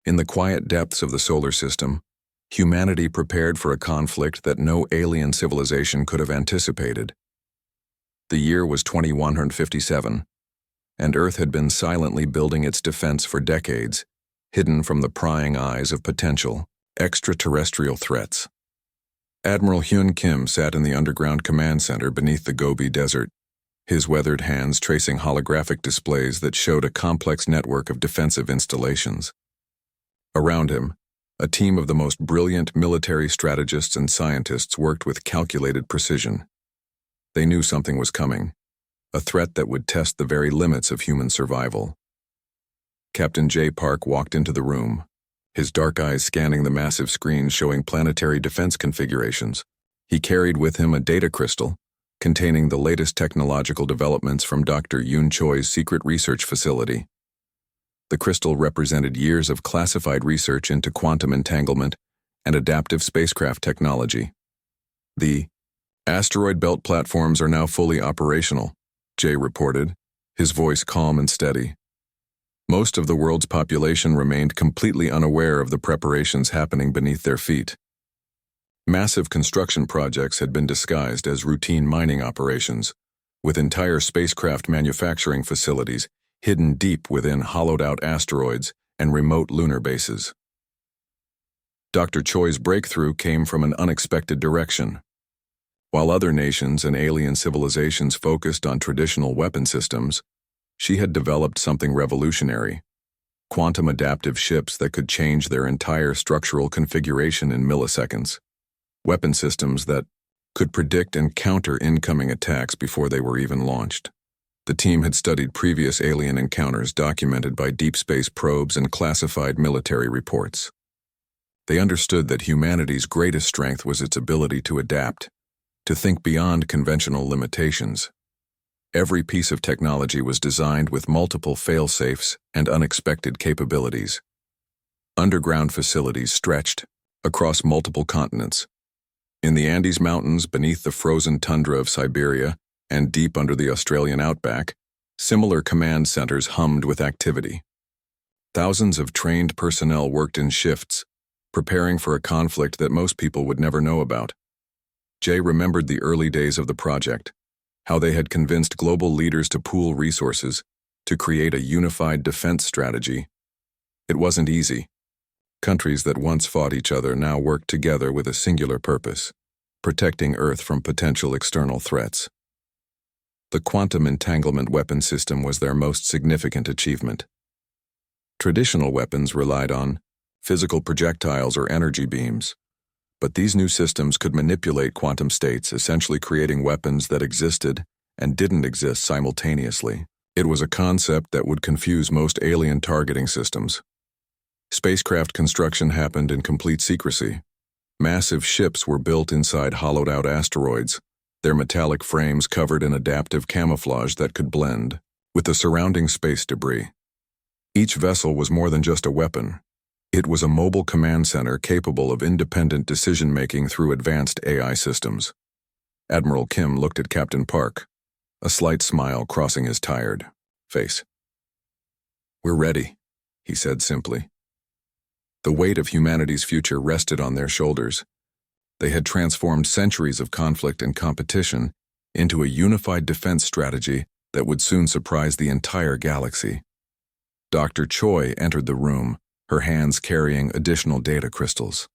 In the quiet depths of the solar system, humanity prepared for a conflict that no alien civilization could have anticipated. The year was 2157, and Earth had been silently building its defense for decades, hidden from the prying eyes of potential extraterrestrial threats. Admiral Hyun Kim sat in the underground command center beneath the Gobi Desert, his weathered hands tracing holographic displays that showed a complex network of defensive installations. Around him, a team of the most brilliant military strategists and scientists worked with calculated precision. They knew something was coming, a threat that would test the very limits of human survival. Captain J. Park walked into the room, his dark eyes scanning the massive screen showing planetary defense configurations. He carried with him a data crystal containing the latest technological developments from Dr. Yoon Choi's secret research facility. The crystal represented years of classified research into quantum entanglement and adaptive spacecraft technology. The asteroid belt platforms are now fully operational, Jay reported, his voice calm and steady. Most of the world's population remained completely unaware of the preparations happening beneath their feet. Massive construction projects had been disguised as routine mining operations, with entire spacecraft manufacturing facilities hidden deep within hollowed-out asteroids and remote lunar bases. Dr. Choi's breakthrough came from an unexpected direction. While other nations and alien civilizations focused on traditional weapon systems, she had developed something revolutionary: quantum adaptive ships that could change their entire structural configuration in milliseconds. Weapon systems that could predict and counter incoming attacks before they were even launched. The team had studied previous alien encounters documented by deep space probes and classified military reports. They understood that humanity's greatest strength was its ability to adapt, to think beyond conventional limitations. Every piece of technology was designed with multiple fail-safes and unexpected capabilities. Underground facilities stretched across multiple continents. In the Andes Mountains, beneath the frozen tundra of Siberia, and deep under the Australian outback, similar command centers hummed with activity. Thousands of trained personnel worked in shifts, preparing for a conflict that most people would never know about. Jay remembered the early days of the project, how they had convinced global leaders to pool resources, to create a unified defense strategy. It wasn't easy. Countries that once fought each other now worked together with a singular purpose: protecting Earth from potential external threats. The quantum entanglement weapon system was their most significant achievement. Traditional weapons relied on physical projectiles or energy beams, but these new systems could manipulate quantum states, essentially creating weapons that existed and didn't exist simultaneously. It was a concept that would confuse most alien targeting systems. Spacecraft construction happened in complete secrecy. Massive ships were built inside hollowed-out asteroids, their metallic frames covered in adaptive camouflage that could blend with the surrounding space debris. Each vessel was more than just a weapon. It was a mobile command center capable of independent decision-making through advanced AI systems. Admiral Kim looked at Captain Park, a slight smile crossing his tired face. "We're ready," he said simply. The weight of humanity's future rested on their shoulders. They had transformed centuries of conflict and competition into a unified defense strategy that would soon surprise the entire galaxy. Dr. Choi entered the room, her hands carrying additional data crystals.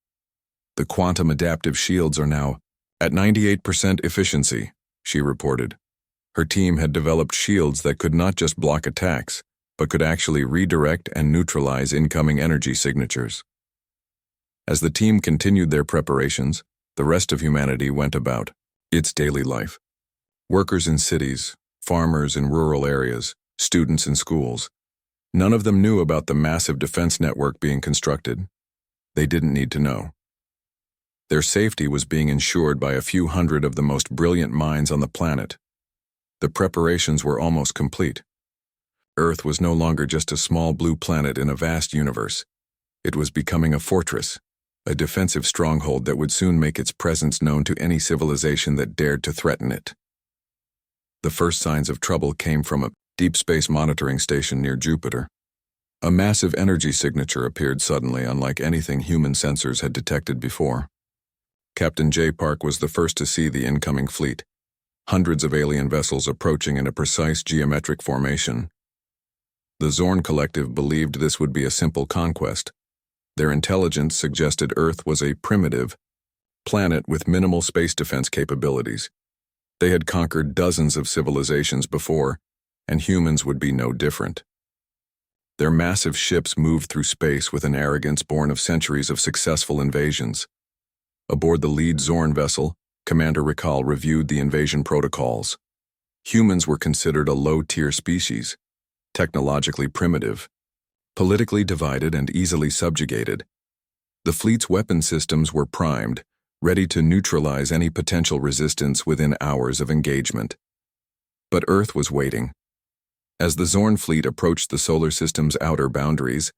"The quantum adaptive shields are now at 98% efficiency," she reported. Her team had developed shields that could not just block attacks, but could actually redirect and neutralize incoming energy signatures. As the team continued their preparations, the rest of humanity went about its daily life. Workers in cities, farmers in rural areas, students in schools. None of them knew about the massive defense network being constructed. They didn't need to know. Their safety was being ensured by a few hundred of the most brilliant minds on the planet. The preparations were almost complete. Earth was no longer just a small blue planet in a vast universe. It was becoming a fortress, a defensive stronghold that would soon make its presence known to any civilization that dared to threaten it. The first signs of trouble came from a deep space monitoring station near Jupiter. A massive energy signature appeared suddenly, unlike anything human sensors had detected before. Captain J. Park was the first to see the incoming fleet, hundreds of alien vessels approaching in a precise geometric formation. The Zorn Collective believed this would be a simple conquest. Their intelligence suggested Earth was a primitive planet with minimal space defense capabilities. They had conquered dozens of civilizations before, and humans would be no different. Their massive ships moved through space with an arrogance born of centuries of successful invasions. Aboard the lead Zorn vessel, Commander Rikal reviewed the invasion protocols. Humans were considered a low-tier species, technologically primitive, politically divided and easily subjugated. The fleet's weapon systems were primed, ready to neutralize any potential resistance within hours of engagement. But Earth was waiting. As the Zorn fleet approached the solar system's outer boundaries,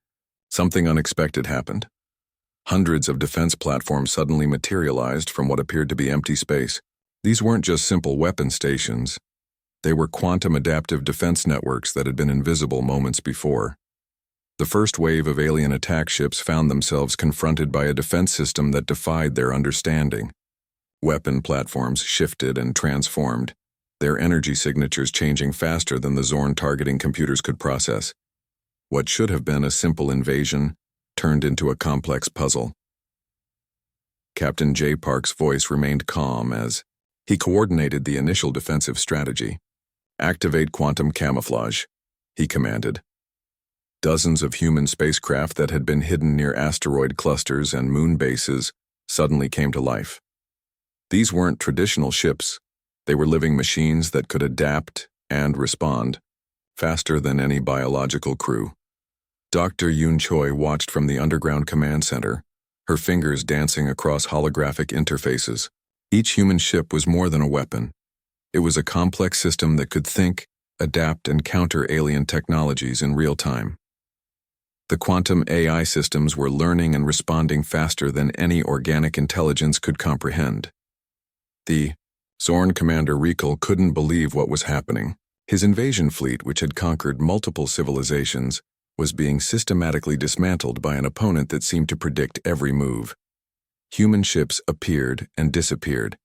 something unexpected happened. Hundreds of defense platforms suddenly materialized from what appeared to be empty space. These weren't just simple weapon stations. They were quantum-adaptive defense networks that had been invisible moments before. The first wave of alien attack ships found themselves confronted by a defense system that defied their understanding. Weapon platforms shifted and transformed, their energy signatures changing faster than the Zorn targeting computers could process. What should have been a simple invasion turned into a complex puzzle. Captain J. Park's voice remained calm as he coordinated the initial defensive strategy. "Activate quantum camouflage," he commanded. Dozens of human spacecraft that had been hidden near asteroid clusters and moon bases suddenly came to life. These weren't traditional ships. They were living machines that could adapt and respond faster than any biological crew. Dr. Yoon Choi watched from the underground command center, her fingers dancing across holographic interfaces. Each human ship was more than a weapon. It was a complex system that could think, adapt, and counter alien technologies in real time. The quantum AI systems were learning and responding faster than any organic intelligence could comprehend. The Zorn Commander Rikal couldn't believe what was happening. His invasion fleet, which had conquered multiple civilizations, was being systematically dismantled by an opponent that seemed to predict every move. Human ships appeared and disappeared,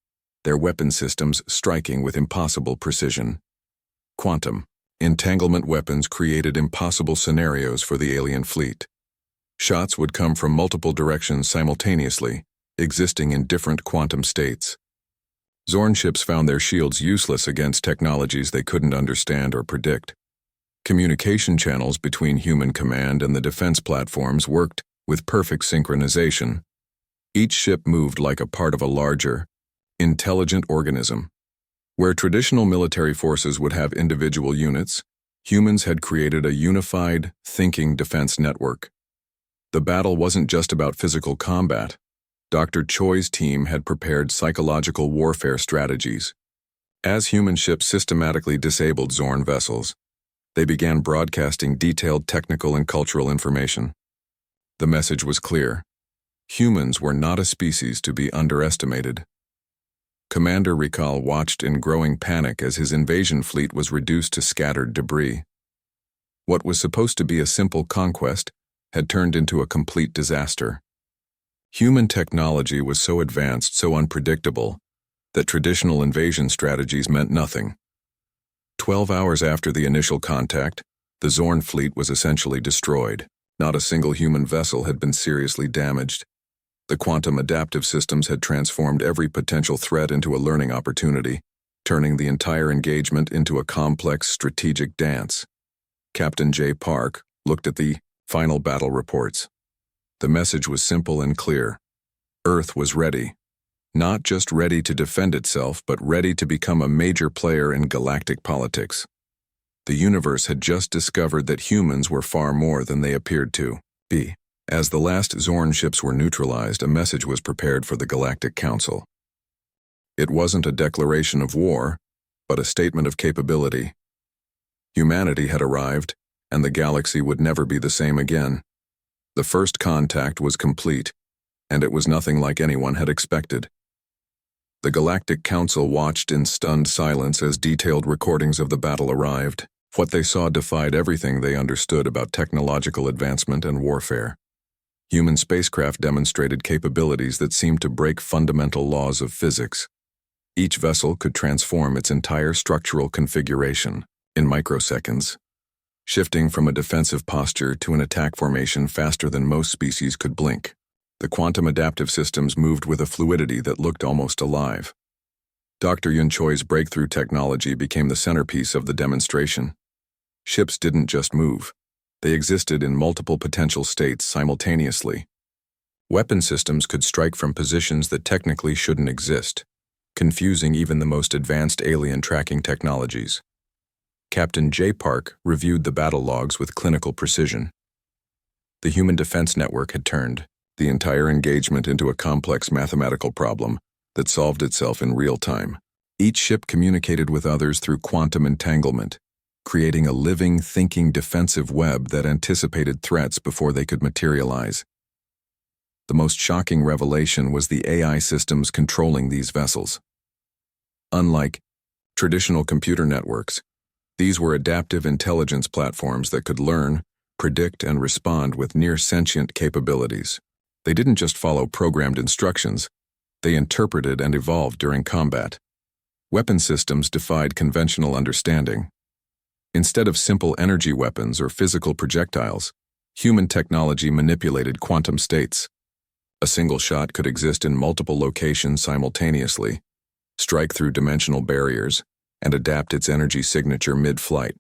their weapon systems striking with impossible precision. Quantum entanglement weapons created impossible scenarios for the alien fleet. Shots would come from multiple directions simultaneously, existing in different quantum states. Zorn ships found their shields useless against technologies they couldn't understand or predict. Communication channels between human command and the defense platforms worked with perfect synchronization. Each ship moved like a part of a larger, intelligent organism. Where traditional military forces would have individual units, humans had created a unified, thinking defense network. The battle wasn't just about physical combat. Dr. Choi's team had prepared psychological warfare strategies. As human ships systematically disabled Zorn vessels, they began broadcasting detailed technical and cultural information. The message was clear. Humans were not a species to be underestimated. Commander Rikal watched in growing panic as his invasion fleet was reduced to scattered debris. What was supposed to be a simple conquest had turned into a complete disaster. Human technology was so advanced, so unpredictable, that traditional invasion strategies meant nothing. 12 hours after the initial contact, the Zorn fleet was essentially destroyed. Not a single human vessel had been seriously damaged. The quantum adaptive systems had transformed every potential threat into a learning opportunity, turning the entire engagement into a complex strategic dance. Captain J. Park looked at the final battle reports. The message was simple and clear. Earth was ready. Not just ready to defend itself, but ready to become a major player in galactic politics. The universe had just discovered that humans were far more than they appeared to be. As the last Zorn ships were neutralized, a message was prepared for the Galactic Council. It wasn't a declaration of war, but a statement of capability. Humanity had arrived, and the galaxy would never be the same again. The first contact was complete, and it was nothing like anyone had expected. The Galactic Council watched in stunned silence as detailed recordings of the battle arrived. What they saw defied everything they understood about technological advancement and warfare. Human spacecraft demonstrated capabilities that seemed to break fundamental laws of physics. Each vessel could transform its entire structural configuration in microseconds, shifting from a defensive posture to an attack formation faster than most species could blink. The quantum adaptive systems moved with a fluidity that looked almost alive. Dr. Yun Choi's breakthrough technology became the centerpiece of the demonstration. Ships didn't just move. They existed in multiple potential states simultaneously. Weapon systems could strike from positions that technically shouldn't exist, confusing even the most advanced alien tracking technologies. Captain J. Park reviewed the battle logs with clinical precision. The Human Defense Network had turned the entire engagement into a complex mathematical problem that solved itself in real time. Each ship communicated with others through quantum entanglement, creating a living, thinking defensive web that anticipated threats before they could materialize. The most shocking revelation was the AI systems controlling these vessels. Unlike traditional computer networks, these were adaptive intelligence platforms that could learn, predict, and respond with near-sentient capabilities. They didn't just follow programmed instructions, they interpreted and evolved during combat. Weapon systems defied conventional understanding. Instead of simple energy weapons or physical projectiles, human technology manipulated quantum states. A single shot could exist in multiple locations simultaneously, strike through dimensional barriers, and adapt its energy signature mid-flight.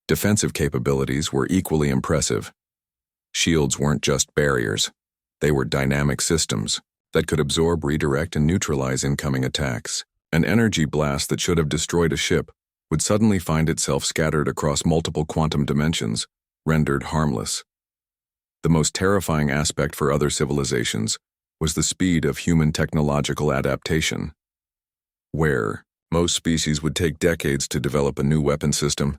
Defensive capabilities were equally impressive. Shields weren't just barriers. They were dynamic systems that could absorb, redirect, and neutralize incoming attacks. An energy blast that should have destroyed a ship would suddenly find itself scattered across multiple quantum dimensions, rendered harmless. The most terrifying aspect for other civilizations was the speed of human technological adaptation. Where most species would take decades to develop a new weapon system,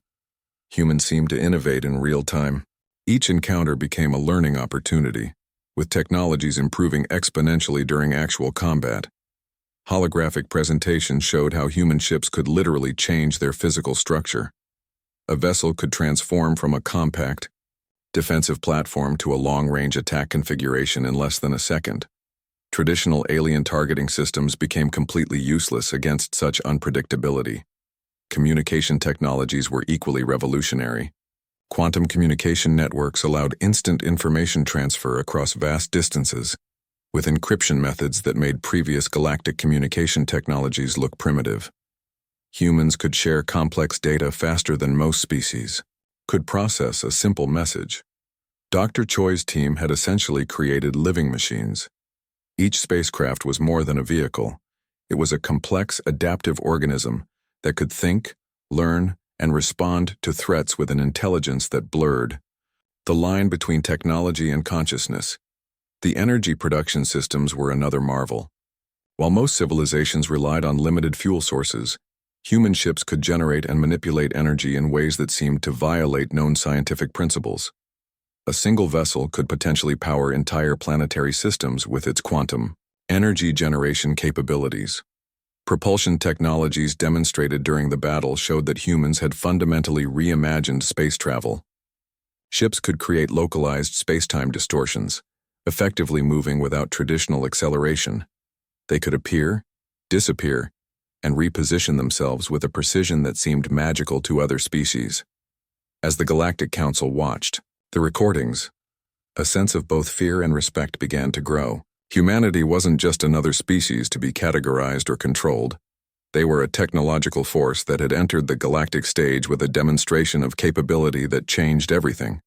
humans seemed to innovate in real time. Each encounter became a learning opportunity, with technologies improving exponentially during actual combat. Holographic presentations showed how human ships could literally change their physical structure. A vessel could transform from a compact, defensive platform to a long-range attack configuration in less than a second. Traditional alien targeting systems became completely useless against such unpredictability. Communication technologies were equally revolutionary. Quantum communication networks allowed instant information transfer across vast distances, with encryption methods that made previous galactic communication technologies look primitive. Humans could share complex data faster than most species, could process a simple message. Dr. Choi's team had essentially created living machines. Each spacecraft was more than a vehicle. It was a complex, adaptive organism that could think, learn, and respond to threats with an intelligence that blurred the line between technology and consciousness. The energy production systems were another marvel. While most civilizations relied on limited fuel sources, human ships could generate and manipulate energy in ways that seemed to violate known scientific principles. A single vessel could potentially power entire planetary systems with its quantum energy generation capabilities. Propulsion technologies demonstrated during the battle showed that humans had fundamentally reimagined space travel. Ships could create localized space-time distortions, effectively moving without traditional acceleration. They could appear, disappear, and reposition themselves with a precision that seemed magical to other species. As the Galactic Council watched the recordings, a sense of both fear and respect began to grow. Humanity wasn't just another species to be categorized or controlled. They were a technological force that had entered the galactic stage with a demonstration of capability that changed everything.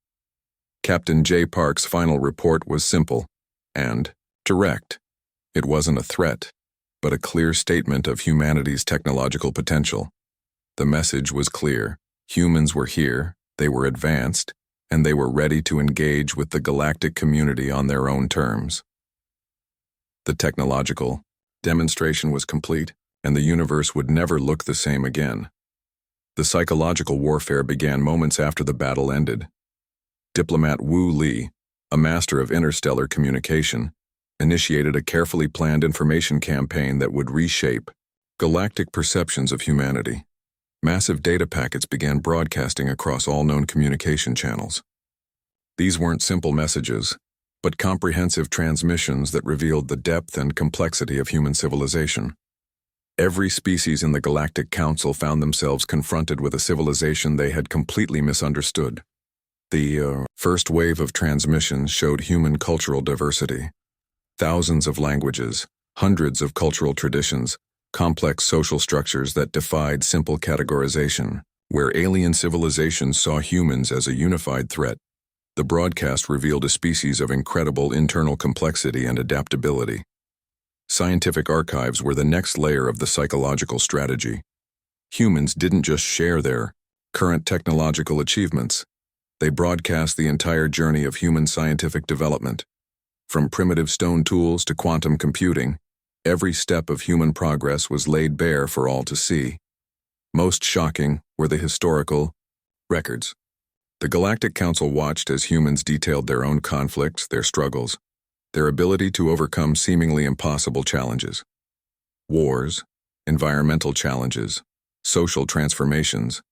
Captain J. Park's final report was simple and direct. It wasn't a threat, but a clear statement of humanity's technological potential. The message was clear. Humans were here, they were advanced, and they were ready to engage with the galactic community on their own terms. The technological demonstration was complete, and the universe would never look the same again. The psychological warfare began moments after the battle ended. Diplomat Wu Li, a master of interstellar communication, initiated a carefully planned information campaign that would reshape galactic perceptions of humanity. Massive data packets began broadcasting across all known communication channels. These weren't simple messages, but comprehensive transmissions that revealed the depth and complexity of human civilization. Every species in the Galactic Council found themselves confronted with a civilization they had completely misunderstood. The first wave of transmissions showed human cultural diversity. Thousands of languages, hundreds of cultural traditions, complex social structures that defied simple categorization. Where alien civilizations saw humans as a unified threat, the broadcast revealed a species of incredible internal complexity and adaptability. Scientific archives were the next layer of the psychological strategy. Humans didn't just share their current technological achievements. They broadcast the entire journey of human scientific development. From primitive stone tools to quantum computing, every step of human progress was laid bare for all to see. Most shocking were the historical records. The Galactic Council watched as humans detailed their own conflicts, their struggles, their ability to overcome seemingly impossible challenges. Wars, environmental challenges, social transformations.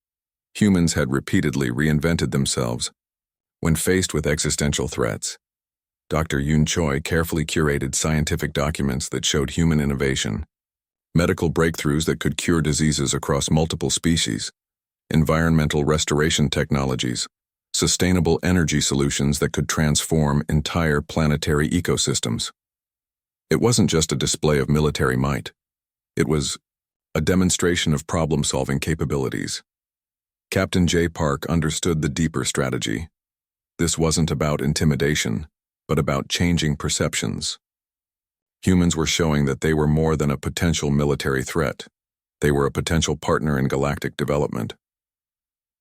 Humans had repeatedly reinvented themselves. When faced with existential threats, Dr. Yun Choi carefully curated scientific documents that showed human innovation, medical breakthroughs that could cure diseases across multiple species, environmental restoration technologies, sustainable energy solutions that could transform entire planetary ecosystems. It wasn't just a display of military might. It was a demonstration of problem-solving capabilities. Captain J. Park understood the deeper strategy. This wasn't about intimidation, but about changing perceptions. Humans were showing that they were more than a potential military threat. They were a potential partner in galactic development.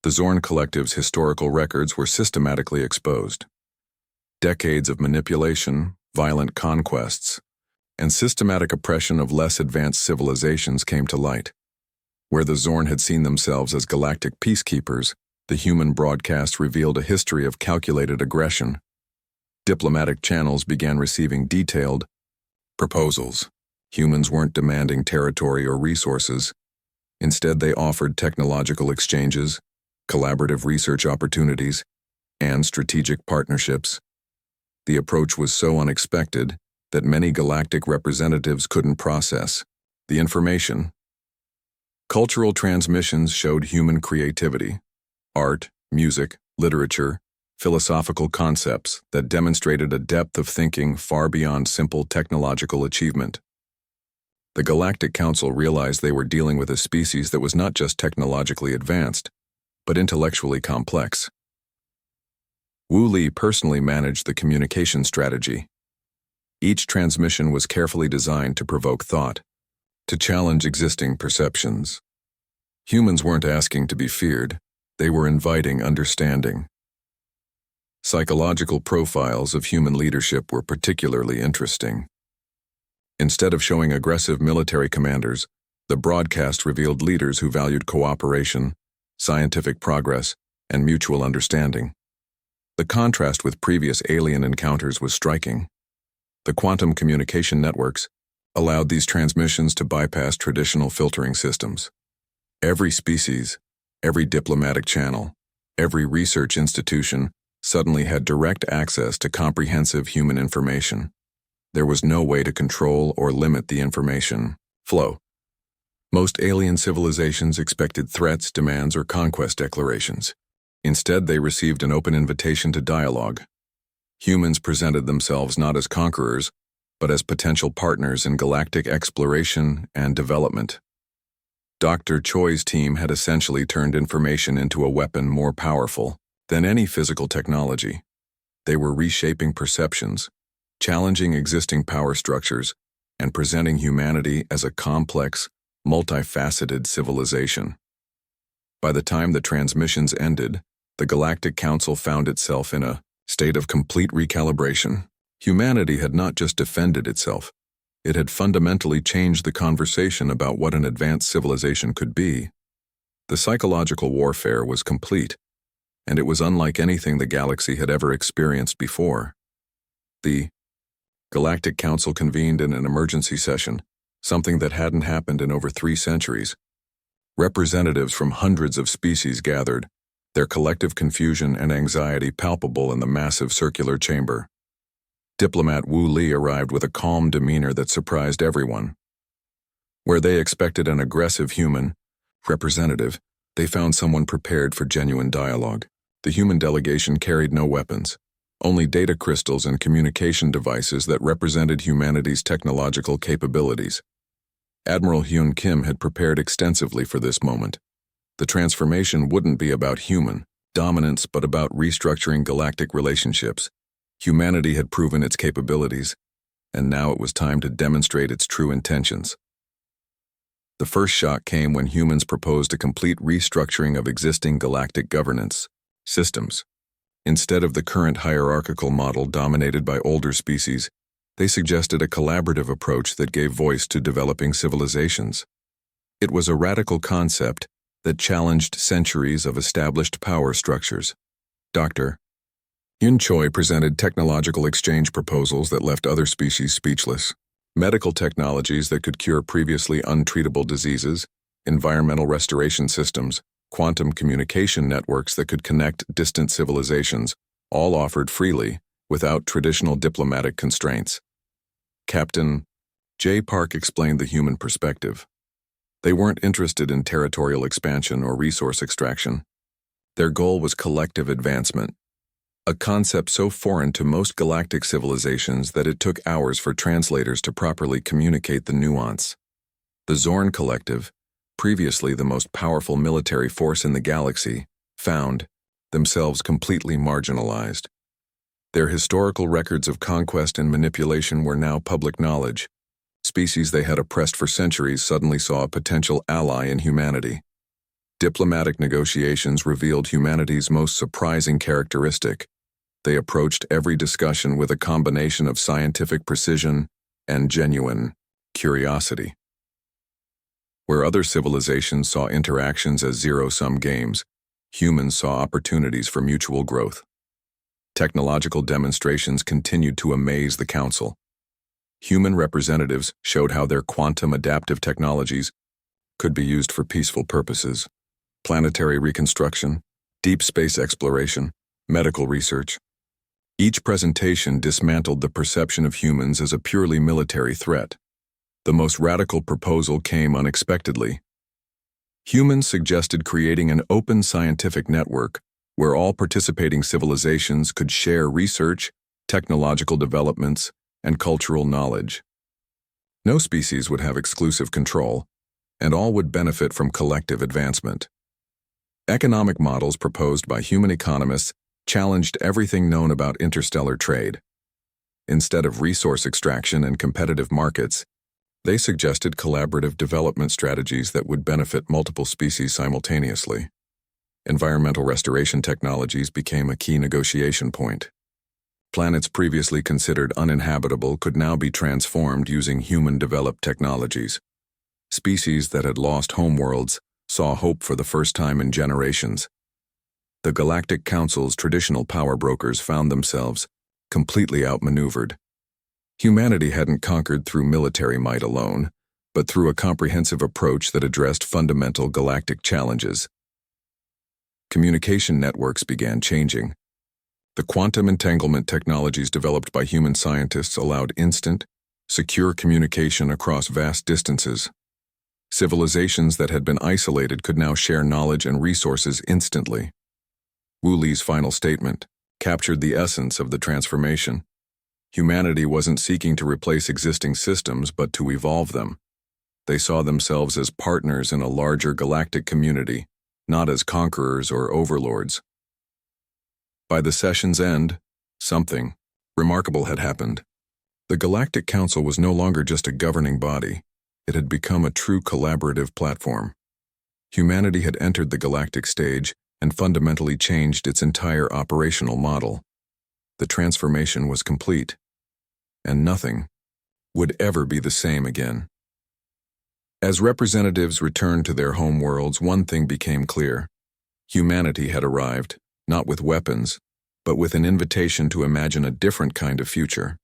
The Zorn Collective's historical records were systematically exposed. Decades of manipulation, violent conquests, and systematic oppression of less advanced civilizations came to light. Where the Zorn had seen themselves as galactic peacekeepers, the human broadcast revealed a history of calculated aggression. Diplomatic channels began receiving detailed proposals. Humans weren't demanding territory or resources. Instead, they offered technological exchanges, collaborative research opportunities, and strategic partnerships. The approach was so unexpected that many galactic representatives couldn't process the information. Cultural transmissions showed human creativity, art, music, literature, philosophical concepts that demonstrated a depth of thinking far beyond simple technological achievement. The Galactic Council realized they were dealing with a species that was not just technologically advanced, but intellectually complex. Wu Li personally managed the communication strategy. Each transmission was carefully designed to provoke thought, to challenge existing perceptions. Humans weren't asking to be feared, they were inviting understanding. Psychological profiles of human leadership were particularly interesting. Instead of showing aggressive military commanders, the broadcast revealed leaders who valued cooperation, scientific progress, and mutual understanding. The contrast with previous alien encounters was striking. The quantum communication networks allowed these transmissions to bypass traditional filtering systems. Every species, every diplomatic channel, every research institution suddenly had direct access to comprehensive human information. There was no way to control or limit the information flow. Most alien civilizations expected threats, demands, or conquest declarations. Instead, they received an open invitation to dialogue. Humans presented themselves not as conquerors, but as potential partners in galactic exploration and development. Dr. Choi's team had essentially turned information into a weapon more powerful than any physical technology. They were reshaping perceptions, challenging existing power structures, and presenting humanity as a complex, multifaceted civilization. By the time the transmissions ended, the Galactic Council found itself in a state of complete recalibration. Humanity had not just defended itself, it had fundamentally changed the conversation about what an advanced civilization could be. The psychological warfare was complete, and it was unlike anything the galaxy had ever experienced before. The Galactic Council convened in an emergency session, something that hadn't happened in over 3 centuries. Representatives from hundreds of species gathered, their collective confusion and anxiety palpable in the massive circular chamber. Diplomat Wu Li arrived with a calm demeanor that surprised everyone. Where they expected an aggressive human representative, they found someone prepared for genuine dialogue. The human delegation carried no weapons, only data crystals and communication devices that represented humanity's technological capabilities. Admiral Hyun Kim had prepared extensively for this moment. The transformation wouldn't be about human dominance but about restructuring galactic relationships. Humanity had proven its capabilities, and now it was time to demonstrate its true intentions. The first shock came when humans proposed a complete restructuring of existing galactic governance systems. Instead of the current hierarchical model dominated by older species, they suggested a collaborative approach that gave voice to developing civilizations. It was a radical concept that challenged centuries of established power structures. Dr. Yun Choi presented technological exchange proposals that left other species speechless. Medical technologies that could cure previously untreatable diseases, environmental restoration systems, quantum communication networks that could connect distant civilizations, all offered freely, without traditional diplomatic constraints. Captain J. Park explained the human perspective. They weren't interested in territorial expansion or resource extraction. Their goal was collective advancement, a concept so foreign to most galactic civilizations that it took hours for translators to properly communicate the nuance. The Zorn Collective, previously the most powerful military force in the galaxy, found themselves completely marginalized. Their historical records of conquest and manipulation were now public knowledge. Species they had oppressed for centuries suddenly saw a potential ally in humanity. Diplomatic negotiations revealed humanity's most surprising characteristic. They approached every discussion with a combination of scientific precision and genuine curiosity. Where other civilizations saw interactions as zero-sum games, humans saw opportunities for mutual growth. Technological demonstrations continued to amaze the Council. Human representatives showed how their quantum adaptive technologies could be used for peaceful purposes: planetary reconstruction, deep space exploration, medical research. Each presentation dismantled the perception of humans as a purely military threat. The most radical proposal came unexpectedly. Humans suggested creating an open scientific network where all participating civilizations could share research, technological developments, and cultural knowledge. No species would have exclusive control, and all would benefit from collective advancement. Economic models proposed by human economists challenged everything known about interstellar trade. Instead of resource extraction and competitive markets, they suggested collaborative development strategies that would benefit multiple species simultaneously. Environmental restoration technologies became a key negotiation point. Planets previously considered uninhabitable could now be transformed using human-developed technologies. Species that had lost homeworlds saw hope for the first time in generations. The Galactic Council's traditional power brokers found themselves completely outmaneuvered. Humanity hadn't conquered through military might alone, but through a comprehensive approach that addressed fundamental galactic challenges. Communication networks began changing. The quantum entanglement technologies developed by human scientists allowed instant, secure communication across vast distances. Civilizations that had been isolated could now share knowledge and resources instantly. Wu Li's final statement captured the essence of the transformation. Humanity wasn't seeking to replace existing systems, but to evolve them. They saw themselves as partners in a larger galactic community, not as conquerors or overlords. By the session's end, something remarkable had happened. The Galactic Council was no longer just a governing body. It had become a true collaborative platform. Humanity had entered the galactic stage and fundamentally changed its entire operational model. The transformation was complete, and nothing would ever be the same again. As representatives returned to their home worlds, one thing became clear. Humanity had arrived, not with weapons, but with an invitation to imagine a different kind of future.